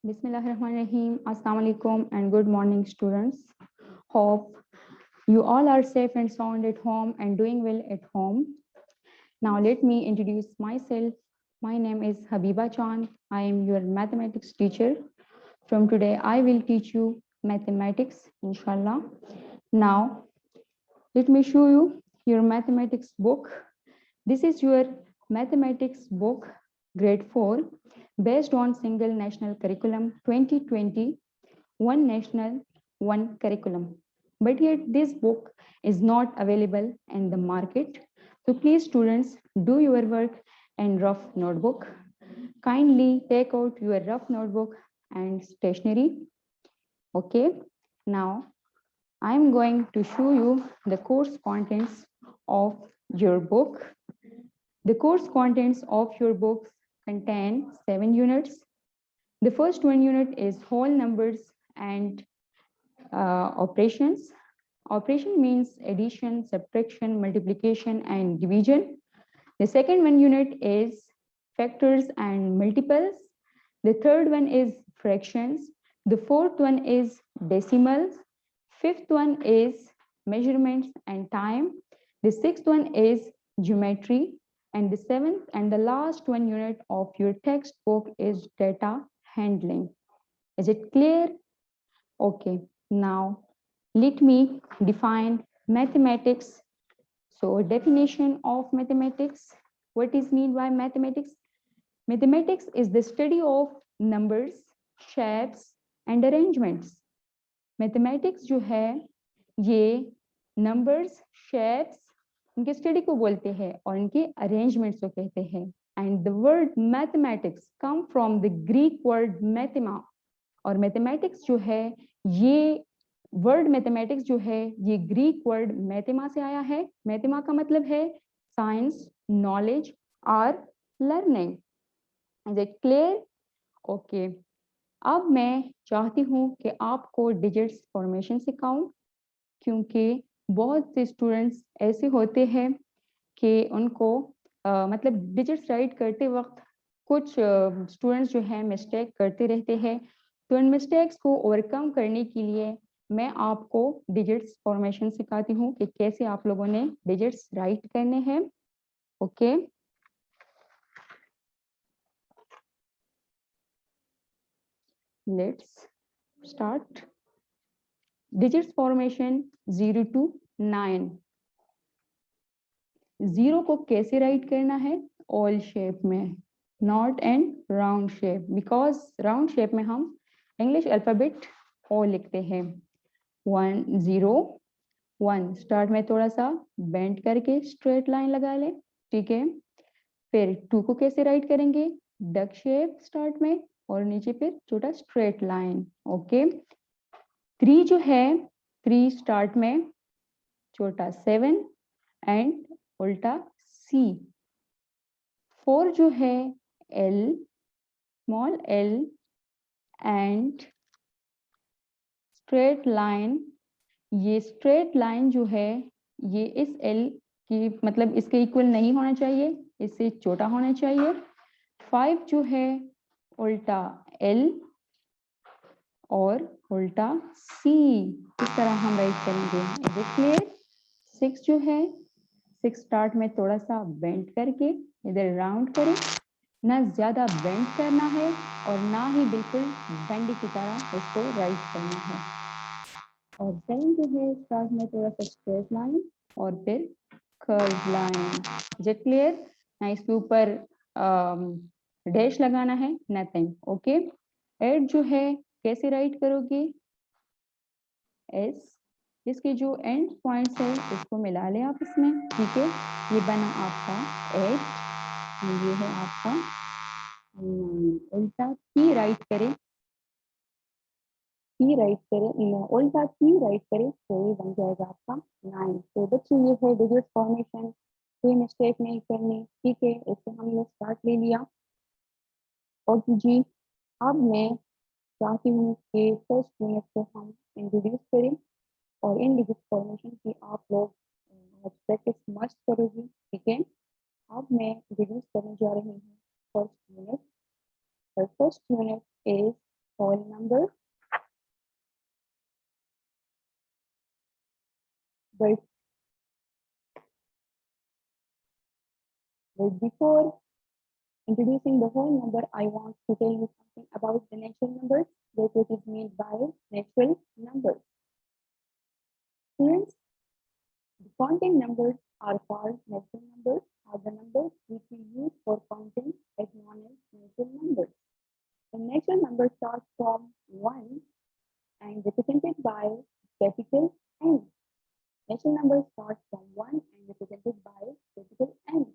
Bismillahirrahmanirrahim. Assalamu alaikum and good morning, students. Hope you all are safe and sound at home and doing well at home. Now, let me introduce myself. My name is Habiba Chan. I am your mathematics teacher. From today, I will teach you mathematics, inshallah. Now, let me show you your mathematics book. This is your mathematics book, grade 4, based on single national curriculum 2020, one national, one curriculum. But yet this book is not available in the market. So please students, do your work in rough notebook. Kindly take out your rough notebook and stationery. Okay, now I'm going to show you the course contents of your book. The course contents of your books contain 7 units. The first one unit is whole numbers and operations. Operation means addition, subtraction, multiplication, and division. The second one unit is factors and multiples. The third one is fractions. The fourth one is decimals. Fifth one is measurements and time. The sixth one is geometry. And the seventh and the last one unit of your textbook is data handling. Is it clear? Okay, now let me define mathematics. So definition of mathematics. What is mean by mathematics? Mathematics is the study of numbers, shapes and arrangements. Mathematics जो है ये numbers shapes इनके study को बोलते हैं और इनके arrangements को कहते हैं and the word mathematics come from the Greek word mathema और मैथमेटिक्स जो है ये वर्ड मैथमेटिक्स जो है ये ग्रीक वर्ड मैथेमा से आया है मैथेमा का मतलब है साइंस नॉलेज और learning is it clear okay अब मैं चाहती हूँ कि आपको डिजिट्स फॉर्मेशन सिखाऊं क्योंकि बहुत से स्टूडेंट्स ऐसे होते हैं कि उनको मतलब डिजिट्स राइट करते वक्त कुछ स्टूडेंट्स जो है मिस्टेक करते रहते हैं तो इन मिस्टेक्स को ओवरकम करने के लिए मैं आपको डिजिट्स फॉर्मेशन सिखाती हूँ कि कैसे आप लोगों ने डिजिट्स राइट करने हैं okay Let's start. Digits formation 0 to 9. 0 को कैसे राइट करना है ऑल शेप में not and round shape because round shape में हम इंग्लिश अल्फाबेट ओ लिखते हैं 1 0 1 स्टार्ट में थोड़ा सा बेंड करके स्ट्रेट लाइन लगा ले ठीक है फिर 2 को कैसे राइट करेंगे डक शेप स्टार्ट में और नीचे फिर छोटा स्ट्रेट लाइन ओके 3 जो है 3 स्टार्ट में छोटा 7 एंड उल्टा C 4 जो है L small L and straight line ये स्ट्रेट लाइन जो है ये इस L की मतलब इसके इक्वल नहीं होना चाहिए इससे छोटा होना चाहिए 5 जो है उल्टा L और उल्टा C इस तरह हम राइट करेंगे इज इट क्लियर 6 जो है 6 स्टार्ट में थोड़ा सा बेंड करके इधर राउंड करें ना ज्यादा बेंड करना है और ना ही बिल्कुल बेंड की तरह इसको राइट करना है और 7 जो है स्टार्ट में थोड़ा सा स्ट्रेट लाइन और फिर curve line is it clear ना इसके ऊपर डैश लगाना है नथिंग ओके 8 जो है कैसे राइट करोगे एस इसके जो एंड पॉइंट्स है इसको मिला ले आप इसमें ठीक है ये बना आपका 8 ये है आपका उल्टा P राइट करें P राइट करें उल्टा P राइट करें तो ये बन जाएगा आपका 9 तो बच्चों ये है डिजिट फॉर्मेशन कोई मिस्टेक नहीं करनी ठीक है इससे हमने स्टार्ट ले लिया ओके जी अब मैं चाहती हूँ कि फर्स्ट यूनिट को हम इंट्रोड्यूस करें और इन डिजिट फॉर्मेशन की आप लोग प्रैक्टिस मस्ट करोगी ठीक है अब मैं इंट्रोड्यूस करने जा रही हूँ फर्स्ट यूनिट और first unit is whole number. But before introducing the whole number, I want to tell you something about the natural numbers, that what is meant by natural numbers. Students, the counting numbers are called natural numbers, are the numbers which we use for counting as known as natural numbers. The natural number starts from 1 and represented by capital N. Natural number starts from 1 and represented by capital N.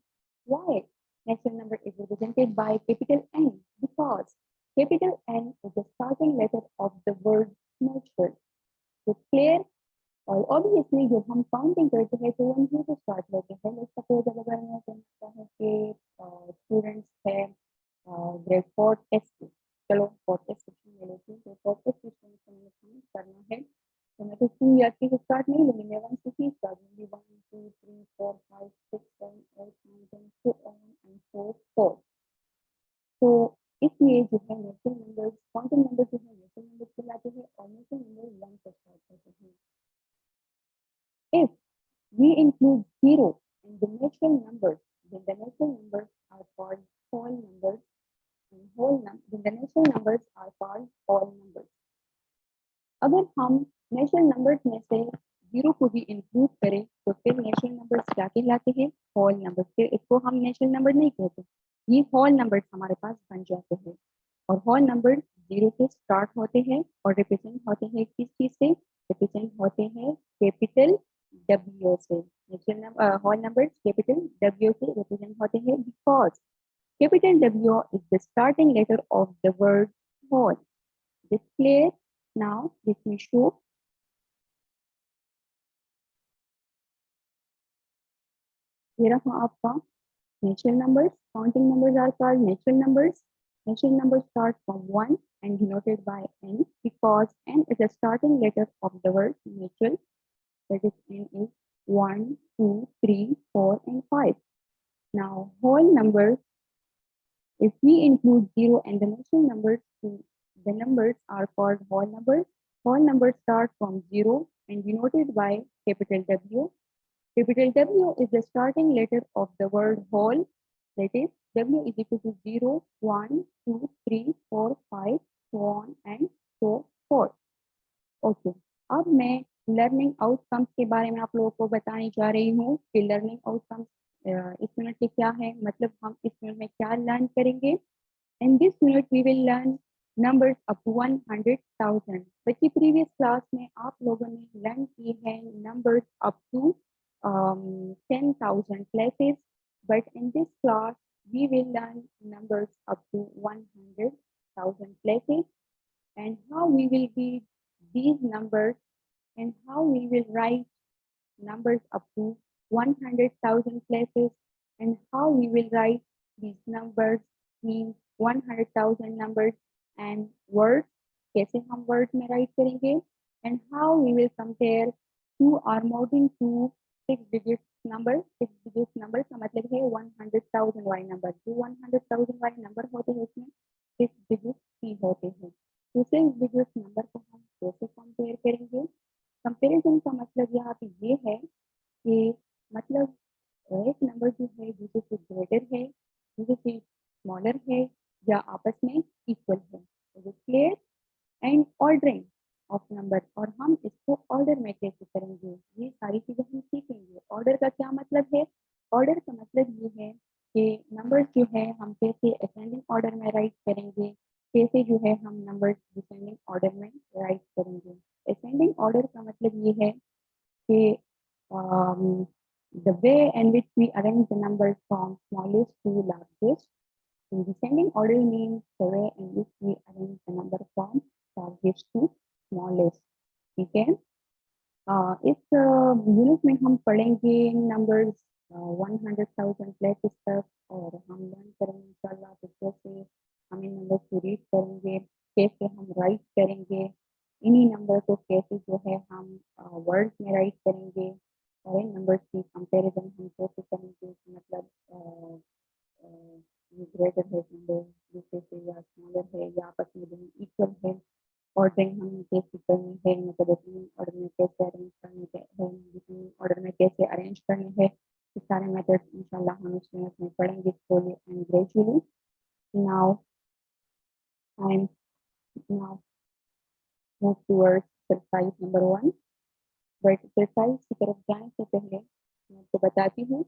Why natural number is represented by capital N? Because capital N is the starting letter of the word natural. So clear? और obviously जब हम counting करते हैं तो one से start होते हैं। Let's suppose अगर मैं कहता हूँ कि स्टूडेंट्स है ग्रेड 4 टेस्ट, चलो 4 टेस्ट सेक्शन में लेती हूँ, तो 4 टेस्ट सेक्शन को मैंने करना है, तो मैं तो 2 या 3 स्टार्ट नहीं लूँगी, मैं 1 से 3 स्टार्ट लूँगी, 1 2 3 4 5 6 7 8 9 10 so on and so forth. तो इसलिए जो है नेचुरल नंबर्स काउंटिंग नंबर जो है नेचुरल नंबर कहलाते हैं और नेचुरल नंबर 1 से स्टार्ट होते हैं। If we include 0 in the natural numbers, then the natural numbers are called whole numbers, and then the natural numbers are called whole numbers. अगर हम नेचुरल नंबर्स में से 0 को भी इंक्लूड करें तो फिर नेचुरल नंबर्स क्या कहलाते हैं? Whole numbers. फिर इसको हम नेचुरल नंबर नहीं कहते, ये होल नंबर्स हमारे पास बन जाते हैं। और होल नंबर 0 से स्टार्ट होते हैं और रिप्रेजेंट होते हैं किस चीज से? रिप्रेजेंट होते हैं कैपिटल W से। Natural whole numbers capital W से रिप्रेजेंट होते हैं because capital W is the starting letter of the word whole. This clear? Now let me show. Here are आपका natural numbers. Counting numbers are called natural numbers. Natural numbers start from 1 and denoted by N because N is the starting letter of the word natural. That is N is 1, 2, 3, 4, and 5. Now whole numbers, if we include 0 and the natural numbers, the numbers are called whole numbers. Whole numbers start from 0 and denoted by capital W. Capital W is the starting letter of the word whole. That is, W is equal to 0, 1, 2, 3, 4, 5, so on and so forth. Okay. अब मैं learning outcomes के बारे में आप लोगों को बताने जा रही हूँ कि लर्निंग आउटकम्स इस यूनिट के क्या है, मतलब हम इस यूनिट में क्या लर्न करेंगे। In this unit we will learn numbers up to 100,000. बच्ची प्रीवियस क्लास में आप लोगों ने लर्न किए हैं numbers up to 10,000 places, but in this class we will learn numbers up to 100,000 places and how we will read these numbers and how we will write numbers up to 100,000 places and how we will write these numbers means 100,000 numbers and words, कैसे हम words में write करेंगे, and how we will compare 2 or more than 2 6-digit number। 6-digit number का मतलब है 100,000 y number। जो 100,000 y number होते हैं उसमें 6 digit ही होते हैं। तो 6-digit number को हम कैसे compare करेंगे? कंपेरिजन का मतलब यहाँ पे ये है कि मतलब एक नंबर जो है दूसरे से ग्रेटर है, दूसरे से स्मॉलर है या आपस में इक्वल है। तो clear? And ordering of number, और हम इसको ऑर्डर में कैसे करेंगे, ये सारी चीजें हम सीखेंगे। ऑर्डर का क्या मतलब है? ऑर्डर का मतलब ये है कि नंबर जो है हम कैसे असेंडिंग ऑर्डर में राइट करेंगे, कैसे जो है हम नंबर डिसेंडिंग ऑर्डर में राइट करेंगे। असेंडिंग ऑर्डर का मतलब ये है कि the way in which we arrange the numbers from smallest to largest. In descending order means the way in which we arrange the number from largest to smallest. ठीक है? इस unit में हम पढ़ेंगे नंबर्स 100,000 प्लेसेस तक, और हम learn करेंगे इंशाल्लाह कि कैसे हम इन नंबर को रीड करेंगे, कैसे हम राइट करेंगे, इन्हीं नंबर को कैसे जो है हम वर्ड्स में राइट करेंगे, और इन नंबर्स की कंपैरिजन हम कैसे करेंगे, मतलब ये ग्रेटर है नंबर दूसरे से या सिमिलर है या आपस में दोनों इक्वल है, ऑर्डरिंग हमें कैसे करनी है, मतलब अपनी ऑर्डर में कैसे अरेंज करनी है, जितनी ऑर्डर में कैसे अरेंज करनी है, ये सारे मेथड इंशाल्लाह हम इस यूनिट में पढ़ेंगे slowly and gradually. Now I'm now move towards exercise number 1. But exercise की तरफ जाने से पहले मैं आपको बताती हूँ,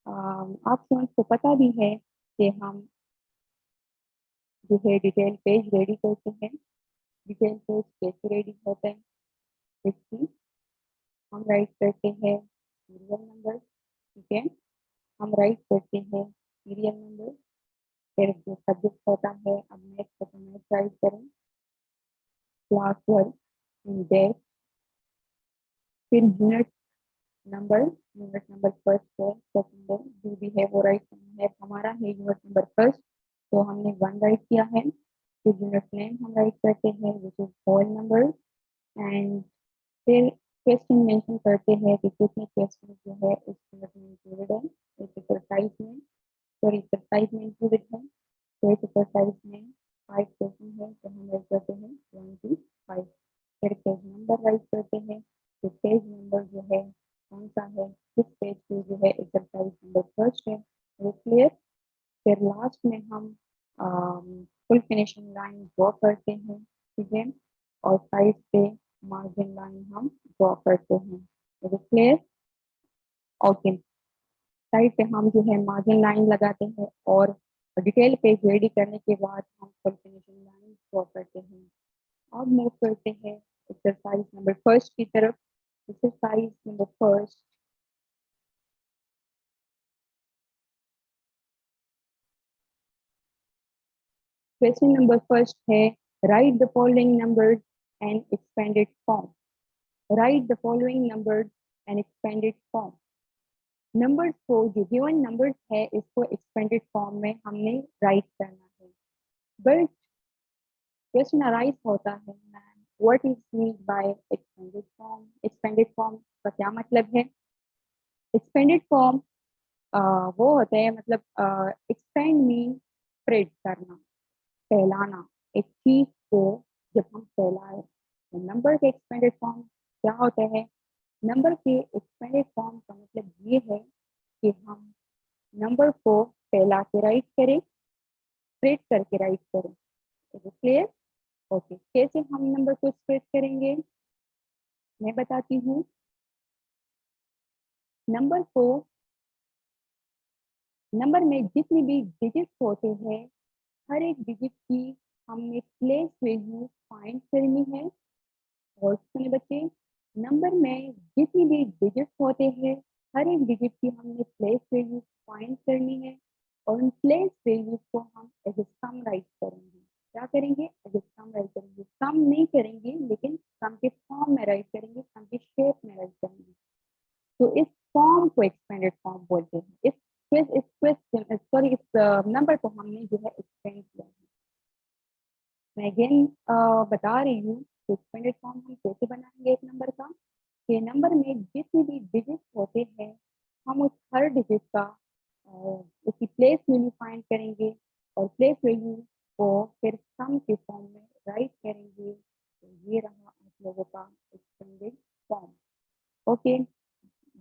आप स्टूडेंट्स को पता भी है कि हम जो है डिटेल पेज रेडी करते हैं। डिटेल पेज कैसे रेडी होता है, देखिए हम राइट करते हैं सीरियल नंबर, ठीक है, हम राइट करते हैं सीरियल नंबर, फिर जो सब्जेक्ट होता है, अब मैथ का तो मैथ राइट करें, क्लास वर्क इन डेट, फिर यूनिट नंबर फर्स्ट है, सेकंड है, जो भी है वो राइट करना है। हमारा है यूनिट नंबर फर्स्ट, तो हमने 1 राइट किया है। फिर यूनिट नेम हम राइट करते हैं which is whole number, and फिर क्वेश्चन मेंशन करते हैं कि कितने क्वेश्चन जो है इस यूनिट में इंक्लूडेड है, इस एक्सरसाइज में, सॉरी एक्सरसाइज में इंक्लूडेड है। तो इस एक्सरसाइज में 5 क्वेश्चन है, तो हम राइट करते हैं 1 to 5। फिर पेज नंबर राइट करते हैं, तो पेज नंबर जो है कौन सा है, किस पेज पे जो है एक्सरसाइज नंबर फर्स्ट है, वो क्लियर। फिर लास्ट में हम फुल फिनिशिंग लाइन ड्रॉ करते हैं, ठीक है, और साइड पे मार्जिन लाइन हम ड्रॉ करते हैं, तो क्लियर। ओके, साइड पे हम जो है मार्जिन लाइन लगाते हैं और डिटेल पेज रेडी करने के बाद हम फुल फिनिशिंग लाइन ड्रॉ करते हैं। अब मूव करते हैं एक्सरसाइज नंबर फर्स्ट की तरफ। Exercise number first, question number first है, write the following numbers and expanded form. Write the following numbers and expanded form. Numbers को, जो गिवन नंबर्स है, इसको एक्सपेंडेड फॉर्म में हमने राइट करना है। बट क्वेश्चन अराइज होता है, ma'am what is mean by expanded form. Expanded form का क्या मतलब है? एक्सपेंडेड फॉर्म वो होते हैं, मतलब एक्सपेंड मीन स्प्रेड करना, फैलाना, एक चीज को जब हम फैलाए। तो नंबर के एक्सपेंडेड फॉर्म क्या होते हैं? नंबर के एक्सपेंडेड फॉर्म का मतलब ये है कि हम नंबर को फैला के राइट करें, स्प्रेड करके राइट करें। क्लियर? ओके, कैसे हम नंबर को स्प्रेड करेंगे मैं बताती हूँ। नंबर को, नंबर में जितने भी डिजिट्स होते हैं, हर एक डिजिट की हमने प्लेस वैल्यू फाइंड करनी है। और सुने बच्चे, नंबर में जितनी भी डिजिट्स होते हैं, हर एक डिजिट की हमने प्लेस वैल्यू फाइंड करनी है, और उन प्लेस वैल्यूज को हम एज ए सम राइट करेंगे। क्या करेंगे? एज ए सम राइट करेंगे। सम नहीं करेंगे, लेकिन सम के फॉर्म में राइट करेंगे, सम के शेप में राइट करेंगे। तो इस फॉर्म को एक्सपेंडेड फॉर्म बोलते हैं। इस क्वेश्चन, सॉरी, इस नंबर को हमने जो है एक्सपेंड किया है। मैं अगेन बता रही हूँ कि एक्सपेंडेड फॉर्म हम कैसे बनाएंगे एक नंबर का, कि नंबर में जितने भी डिजिट्स होते हैं, हम उस हर डिजिट का उसकी प्लेस वैल्यू फाइंड करेंगे, और प्लेस वैल्यू को फिर सम के फॉर्म में राइट करेंगे। तो ये रहा आप लोगों का एक्सपेंडेड फॉर्म। ओके,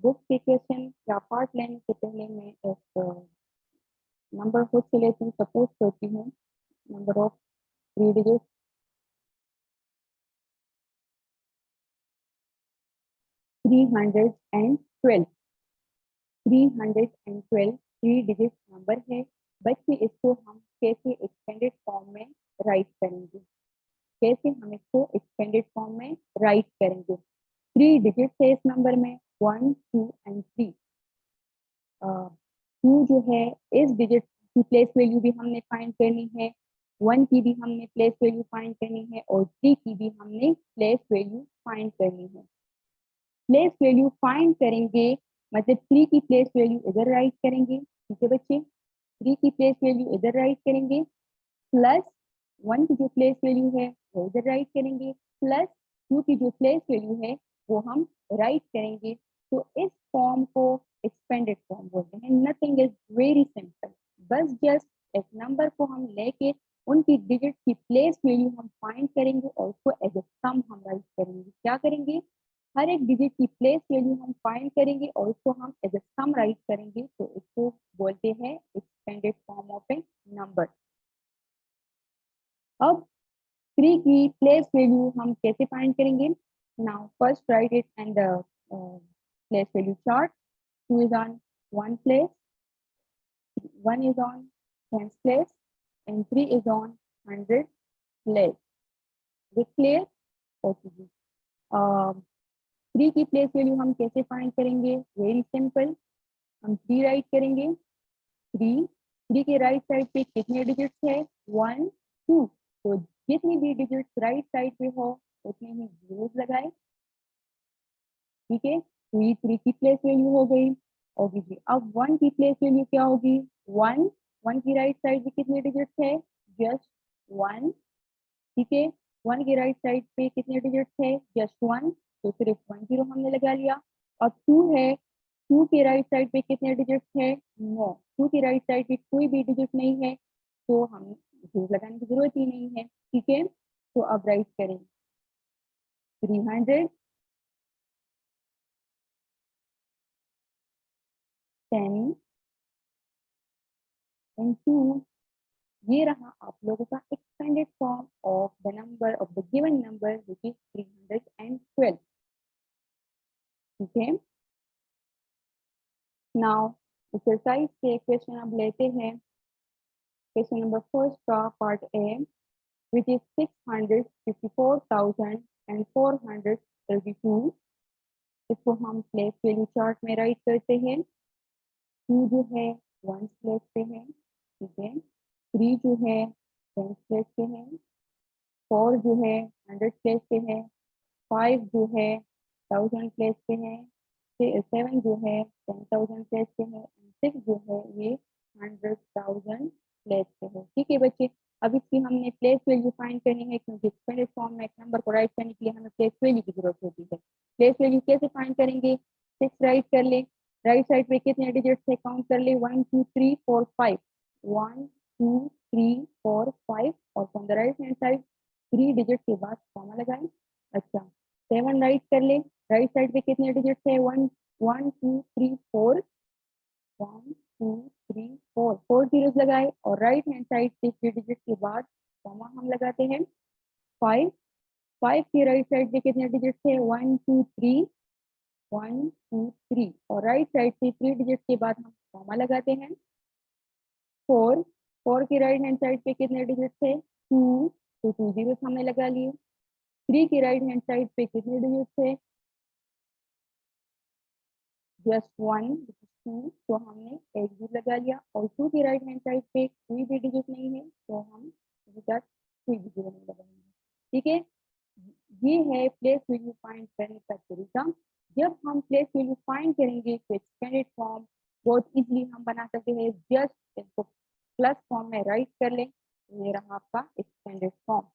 बुक के क्वेश्चन या पार्ट लेने से पहले मैं एक नंबर खुद से लेती हूँ, सपोज करती हूँ number of 3 digit 312। 312 3 digit number है। बच्चे इसको हम कैसे एक्सपेंडेड फॉर्म में राइट करेंगे? कैसे हम इसको एक्सपेंडेड फॉर्म में राइट करेंगे? 3 डिजिट है इस नंबर में, 1 2 एंड 3। 2 जो है, इस डिजिट की प्लेस वैल्यू भी हमने फाइंड करनी है, 1 की भी हमने प्लेस वैल्यू फाइंड करनी है, और 3 की भी हमने प्लेस वैल्यू फाइंड करनी है। प्लेस वैल्यू फाइंड करेंगे, मतलब 3 की प्लेस वैल्यू इधर राइट करेंगे, ठीक है बच्चे, 3 की प्लेस वैल्यू इधर राइट करेंगे, प्लस 1 की जो प्लेस वैल्यू है वो इधर राइट करेंगे, प्लस 2 की जो प्लेस वैल्यू है वो हम राइट करेंगे। तो इस फॉर्म को एक्सपेंडेड फॉर्म बोलते हैं। नथिंग इज वेरी सिंपल, बस जस्ट एक नंबर को हम लेके उनकी डिजिट की प्लेस वैल्यू हम फाइंड करेंगे और उसको एज ए सम हम राइट करेंगे। क्या करेंगे? हर एक डिजिट की प्लेस वैल्यू हम फाइंड करेंगे और उसको हम एज ए सम राइट करेंगे, तो इसको बोलते हैं extended form of A number. अब 3 की प्लेस वैल्यू हम कैसे फाइंड करेंगे? Now first right it and the place value chart. 2 is on 1 place, 1 is on 10th place, and 3 is on 100 place. Is it clear? Okay. uh, 3 की place value हम कैसे find करेंगे? Very simple, हम 3 right करेंगे। 3 के right side पे कितने digits है? 1 2, तो जितनी भी डिजिट्स राइट साइड पे हो उतने ही जीरोस लगाए। ठीक है, तो ये 3 की प्लेस वैल्यू हो गई। ओके जी, अब 1 की प्लेस वैल्यू क्या होगी? 1 1 की राइट साइड पे कितने डिजिट्स है? जस्ट 1। ठीक है, 1 के राइट साइड पे कितने डिजिट्स है? जस्ट 1, तो सिर्फ 1 0 हमने लगा लिया। और 2 है, 2 के राइट साइड पे कितने डिजिट्स है? नो, 2 के राइट साइड पे कोई भी डिजिट नहीं है, तो हम जीरो लगाने की जरूरत ही नहीं है। ठीक है, तो अब राइट करें 300 10 and 2। ये रहा आप लोगों का expanded form of the number of the given number which is 312। ठीक है, नाउ एक्सरसाइज के क्वेश्चन अब लेते हैं। क्वेश्चन नंबर फर्स्ट का पार्ट ए विच इज 654,432। इसको हम प्लेस वैल्यू चार्ट में राइट करते हैं। 2 जो है 1 प्लेस पे है। ठीक है, 3 जो है 10 प्लेस पे है। 4 जो है 100 प्लेस पे है। 5 जो है 1000 प्लेस पे है। 7 जो है 10,000 प्लेस पे है। 6 जो है ये 100,000 प्लेस पे है। ठीक है बच्चे, अब इसकी हमने प्लेस वैल्यू फाइंड करनी है, क्योंकि एक्सपेंडेड फॉर्म में एक नंबर को राइट करने के लिए हमें प्लेस वैल्यू की जरूरत होती है। प्लेस वैल्यू कैसे फाइंड करेंगे? 6 राइट कर ले, राइट साइड पे कितने डिजिट्स है काउंट कर ले, 1 2 3 4 5, 1 2 3 4 5, और from the right hand side 3 digit के बाद कॉमा लगाएं। अच्छा, 7 राइट कर ले, राइट साइड पे कितने डिजिट्स है? 1 1 2 3 4, 1 2 3 4, 4 जीरोस लगाए, और राइट हैंड साइड पे 3 डिजिट के बाद कॉमा हम लगाते हैं। 5 5 के राइट साइड पे कितने डिजिट्स है? 1 2 3, 1 2 3, और राइट साइड पे 3 डिजिट के बाद हम कॉमा लगाते हैं। 4 4 के राइट हैंड साइड पे कितने डिजिट्स है? 2, तो 2 जीरोस हमने लगा लिए। 3 के राइट हैंड साइड पे कितने डिजिट्स है? जस्ट 1 2, तो हमने एक भी लगा लिया, और 2 की राइट हैंड साइड पे कोई भी डिजिट नहीं है, तो हम कोई भी जीरो नहीं लगाएंगे। ठीक है, ये है प्लेस वैल्यू फाइंड करने का तरीका। जब हम प्लेस वैल्यू फाइंड करेंगे तो एक्सपेंडेड फॉर्म बहुत इजीली हम बना सकते हैं। जस्ट इसको प्लस फॉर्म में राइट कर लें, ये रहा आपका एक्सपेंडेड फॉर्म।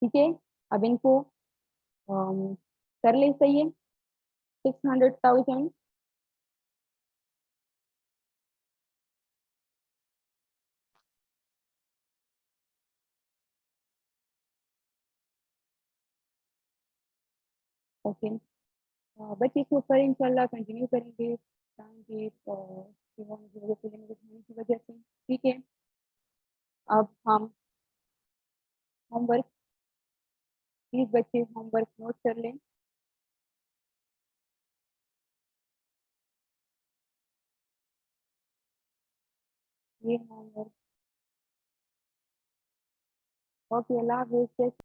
ठीक है, अब इनको कर ले, सही है। 600,000 ओके, बच्चे इसको ऊपर इंशाल्लाह कंटिन्यू करेंगे टाइम के लिमिटेड होने की वजह से। ठीक है, अब हम होमवर्क, प्लीज बच्चे होमवर्क नोट कर लें। ये होमवर्क। ओके, अल्लाह हाफिज़।